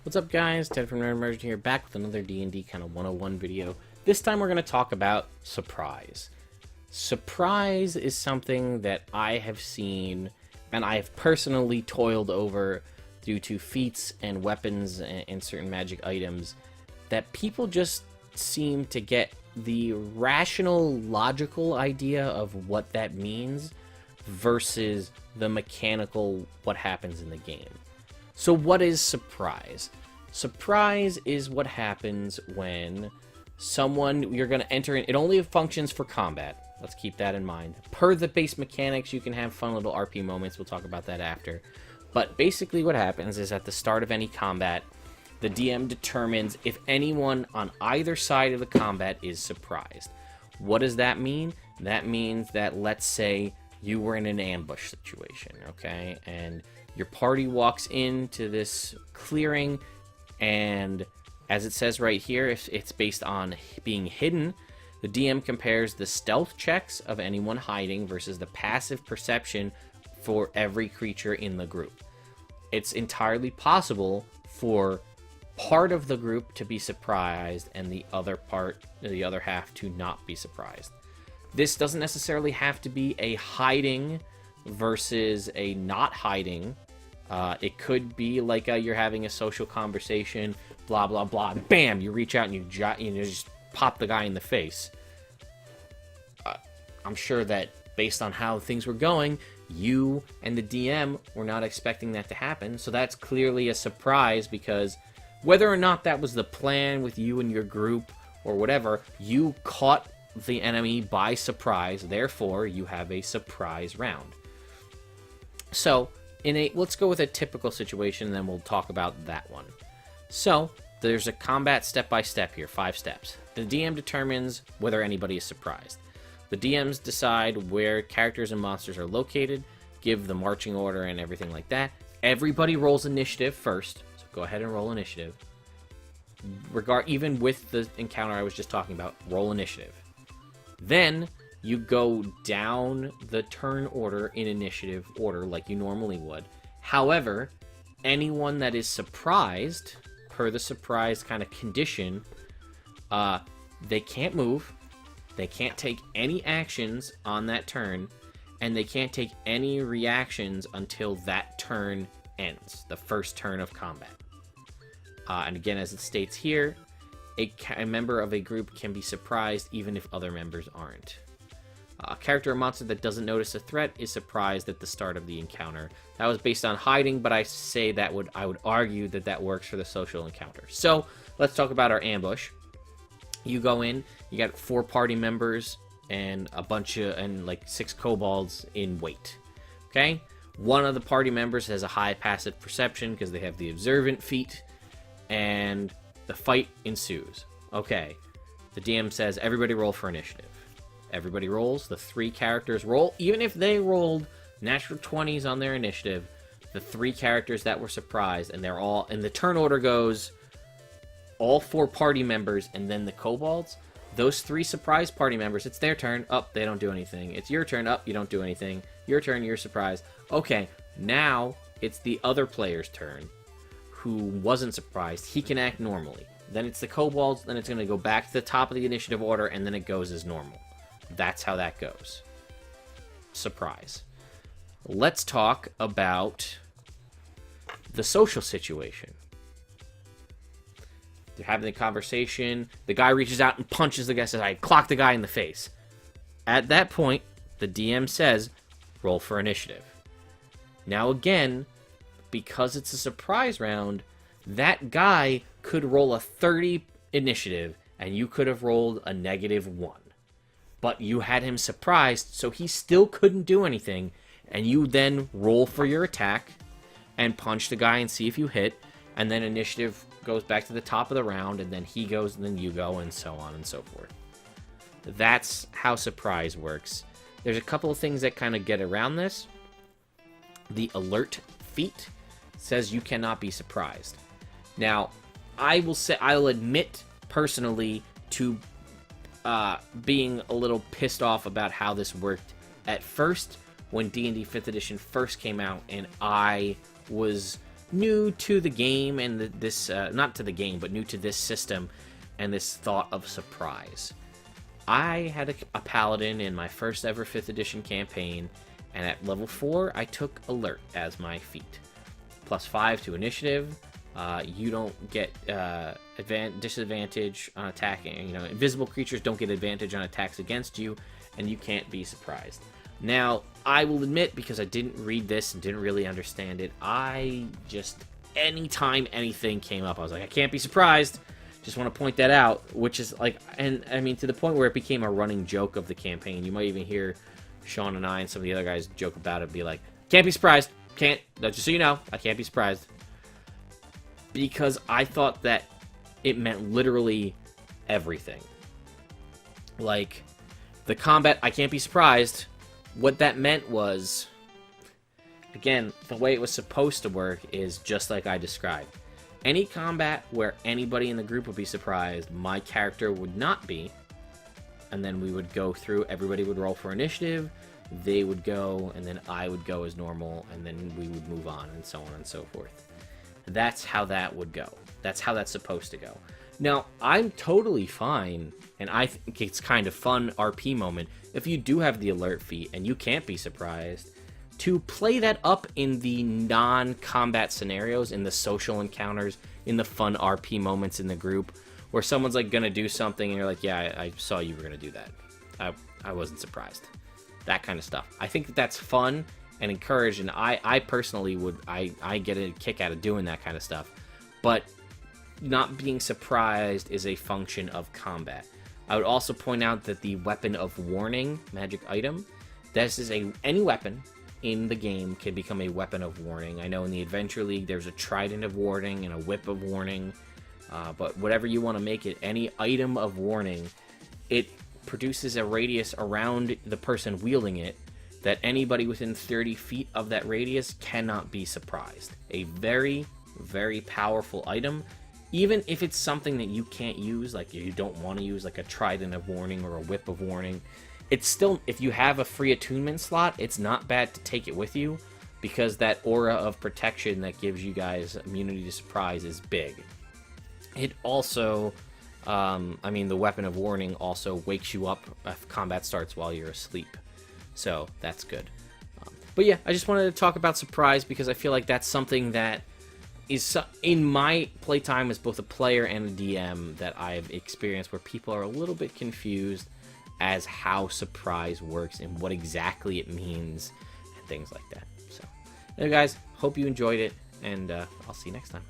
What's up, guys? Ted from Immersion here, back with another D&D kind of 101 video. This time we're going to talk about surprise. Surprise is something that I have seen and I have personally toiled over due to feats and weapons and certain magic items that people just seem to get the rational, logical idea of what that means versus the mechanical what happens in the game. So what is surprise? Surprise is what happens when you're going to enter in. It only functions for combat. Let's keep that in mind. Per the base mechanics, you can have fun little RP moments. We'll talk about that after. But basically what happens is at the start of any combat, the DM determines if anyone on either side of the combat is surprised. What does that mean? That means that, let's say, you were in an ambush situation, okay? And your party walks into this clearing, and as it says right here, if it's based on being hidden, the DM compares the stealth checks of anyone hiding versus the passive perception for every creature in the group. It's entirely possible for part of the group to be surprised and the other half to not be surprised. This doesn't necessarily have to be a hiding versus a not hiding. It could be like you're having a social conversation, blah, blah, blah, and bam, you reach out and you just pop the guy in the face. I'm sure that based on how things were going, you and the DM were not expecting that to happen, so that's clearly a surprise, because whether or not that was the plan with you and your group or whatever, you caught the enemy by surprise, therefore you have a surprise round. So, let's go with a typical situation, and then we'll talk about that one. So, there's a combat step-by-step here, 5 steps. The DM determines whether anybody is surprised. The DMs decide where characters and monsters are located, give the marching order and everything like that. Everybody rolls initiative first, so go ahead and roll initiative. Even with the encounter I was just talking about, roll initiative. Then you go down the turn order in initiative order like you normally would. However, anyone that is surprised, per the surprise kind of condition, they can't move, they can't take any actions on that turn, and they can't take any reactions until that turn ends, the first turn of combat. And again, as it states here, a member of a group can be surprised even if other members aren't. A character or monster that doesn't notice a threat is surprised at the start of the encounter. That was based on hiding, but I would argue that works for the social encounter. So let's talk about our ambush. You go in, you got 4 party members and like 6 kobolds in wait. Okay? One of the party members has a high passive perception because they have the observant feat, and the fight ensues. Okay, the DM says everybody roll for initiative. Everybody rolls, the 3 characters roll. Even if they rolled natural 20s on their initiative, the 3 characters that were surprised, and the turn order goes all 4 party members and then the kobolds. Those 3 surprise party members, it's their turn, up, they don't do anything. It's your turn, up, you don't do anything. Your turn, you're surprised. Okay, now it's the other player's turn, who wasn't surprised. He can act normally. Then it's the kobolds, then it's going to go back to the top of the initiative order, and then it goes as normal. That's how that goes. Surprise. Let's talk about the social situation. They're having a conversation. The guy reaches out and punches the guy, says, I clocked the guy in the face. At that point, the DM says, roll for initiative. Now again, because it's a surprise round, that guy could roll a 30 initiative, and you could have rolled a -1. But you had him surprised, so he still couldn't do anything, and you then roll for your attack and punch the guy and see if you hit, and then initiative goes back to the top of the round, and then he goes, and then you go, and so on and so forth. That's how surprise works. There's a couple of things that kind of get around this. The alert feat says you cannot be surprised. Now, I'll admit personally to being a little pissed off about how this worked at first when D&D 5th edition first came out, and I was new to the game and not to the game, but new to this system and this thought of surprise. I had a paladin in my first ever 5th edition campaign, and at level 4, I took alert as my feat. +5 to initiative. You don't get disadvantage on attacking. You know, invisible creatures don't get advantage on attacks against you, and you can't be surprised. Now, I will admit, because I didn't read this and didn't really understand it, anytime anything came up, I was like, I can't be surprised. Just want to point that out, which is like, and I mean, to the point where it became a running joke of the campaign. You might even hear Sean and I and some of the other guys joke about it, be like, can't be surprised. Can't, just so you know, I can't be surprised. Because I thought that it meant literally everything. Like, the combat, I can't be surprised. What that meant was, again, the way it was supposed to work is just like I described. Any combat where anybody in the group would be surprised, my character would not be. And then we would go through, everybody would roll for initiative, they would go, and then I would go as normal, and then we would move on, and so on and so forth. That's how that would go. That's how that's supposed to go. Now, I'm totally fine, and I think it's kind of fun RP moment, if you do have the alert feat and you can't be surprised, to play that up in the non-combat scenarios, in the social encounters, in the fun RP moments in the group, where someone's like gonna do something and you're like, yeah, I saw you were gonna do that. I wasn't surprised. That kind of stuff. I think that that's fun and encouraged, and I personally would, I get a kick out of doing that kind of stuff. But not being surprised is a function of combat. I would also point out that the weapon of warning magic item, this is any weapon in the game can become a weapon of warning. I know in the Adventure League there's a trident of warning and a whip of warning, but whatever you want to make it, any item of warning, it produces a radius around the person wielding it that anybody within 30 feet of that radius cannot be surprised. A very, very powerful item. Even if it's something that you can't use, like you don't want to use, like a trident of warning or a whip of warning, it's still, if you have a free attunement slot, it's not bad to take it with you, because that aura of protection that gives you guys immunity to surprise is big. It also, I mean, the weapon of warning also wakes you up if combat starts while you're asleep. So that's good. But yeah, I just wanted to talk about surprise because I feel like that's something that is in my playtime as both a player and a DM that I've experienced where people are a little bit confused as how surprise works and what exactly it means and things like that. So, anyway, guys, hope you enjoyed it, and I'll see you next time.